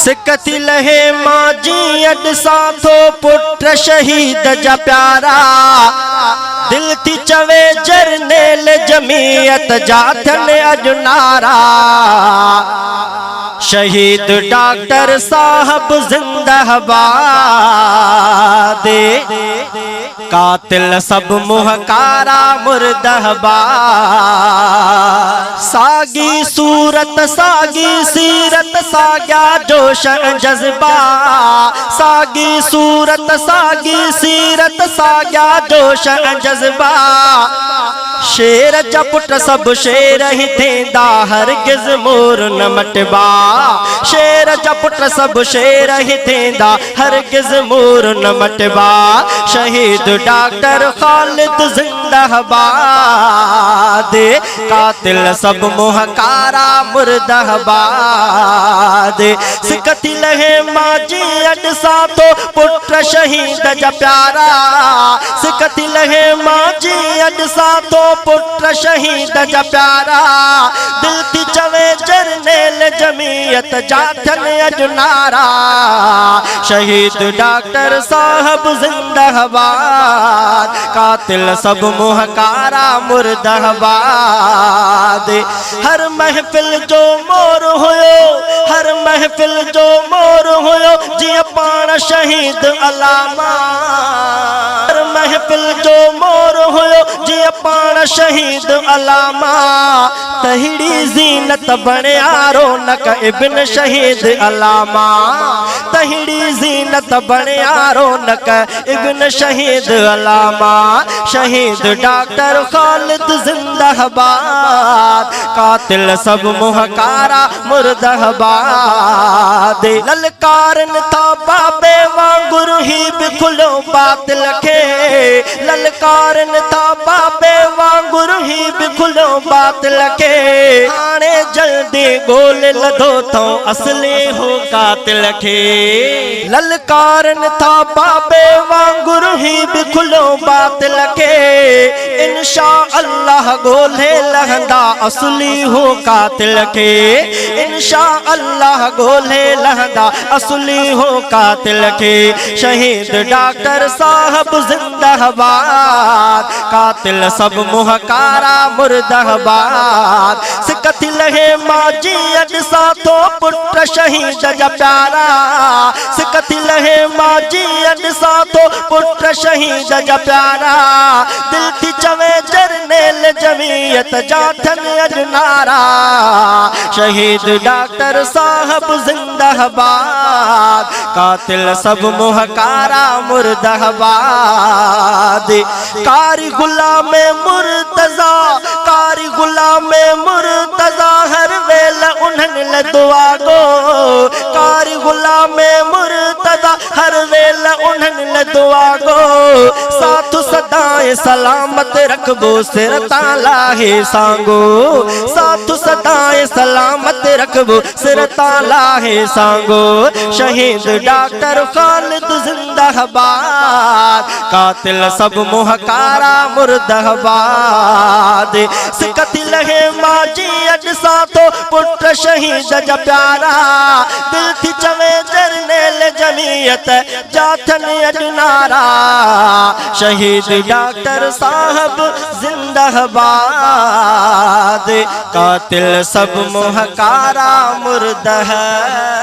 सिकती लहे माजी अड साथो पुत्र शहीद जा प्यारा दिल थी चवे जरनेल जमीयत जाथन अजनारा शहीद डॉक्टर साहब जिंदाबाद कातिल सब मुहकारा मुर्दाबाद सागी सूरत सागी सीरत साग्या जोश जज्बा सागी सूरत सागी सीरत साग्या जोश जज्बा शेर जपुट सब शेर ही थेंदा हरगिज मोर न मटबा शेर जपुट सब शेर ही थेंदा हरगिज मोर न मटबा शहीद डॉक्टर खालिद जिंदाबाद कातिल सब मुहकारा मुर्दाबाद सिकती लहे माजी अड साथो पुत्र शहीद जा प्यारा सिकती लहे माजी अड साथो पुत्र शहीद जा प्यारा दिल थी चवे जरनेल जमीयत जाथन अजनारा शहीद डॉक्टर साहब जिंदाबाद कातिल सब मुहकारा मुर्दाबाद हर महफिल जो मोर होयो हर महफिल जो मोर होयो जी पाण शहीद अलामा हर महफिल जो मोर होयो जी पाण शहीद अलामा तहिड़ी जीनत बणिया रौनक इब्न शहीद अलामा तहिड़ी जीनत बणिया रौनक इब्न शहीद अलामा शहीद डॉक्टर खालिद जिंदाबाद कातिल सब मुहकारा मुर्दाबाद ललकारन था बाबे वांगुर ही बिखुलो बातिल खे ललकारन था बाबे वांगुर ही बिखुलो बातिल खे हाणे जल्दी गोल लधो तो असली हो कातिल खे ललकारन था बाबे वांगुर ही बिखुलो बातिल खे इंशा अल्लाह गोले लहंदा असली हो कातिल खे इंशा अल्लाह गोले लहंदा असली हो कातिल खे शहीद डॉक्टर साहब जिंदाबाद कातिल सब मुहकारा मुर्दाबाद सिकती लहे माजी अड साथो पुत्र शहीद जा प्यारा सिकती लहे माजी अड साथो पुत्र शहीद जा प्यारा दिल थी चवे जरनेल जमीयत जाथन अजनारा शहीद डॉक्टर साहब जिंदाबाद कातिल सब मुहकारा मुर्दाबाद कारी गुलाम मुर्तजा कारी गुलाम मुर्तजा हर वेल उन्हनि ले दुआ गो कारी गुलाम मुर्तजा हर वेल उन्हनि ले दुआ गो साथ सदाए सलामत रखबो सिर तालाहे सांगो साथ सदाए सलामत रखबो सिर तालाहे सांगो शहीद डॉक्टर खालिद जिंदाबाद कातिल सब मुहकारा मुर्दाबाद सिकती लहे माजी अड साथो पुत्र शहीद जा प्यारा दिल थी चवे जरनेल जमीयत जाथन अजनारा शहीद डॉक्टर साहब जिंदाबाद कातिल सब मुहकारा मुर्दाबाद।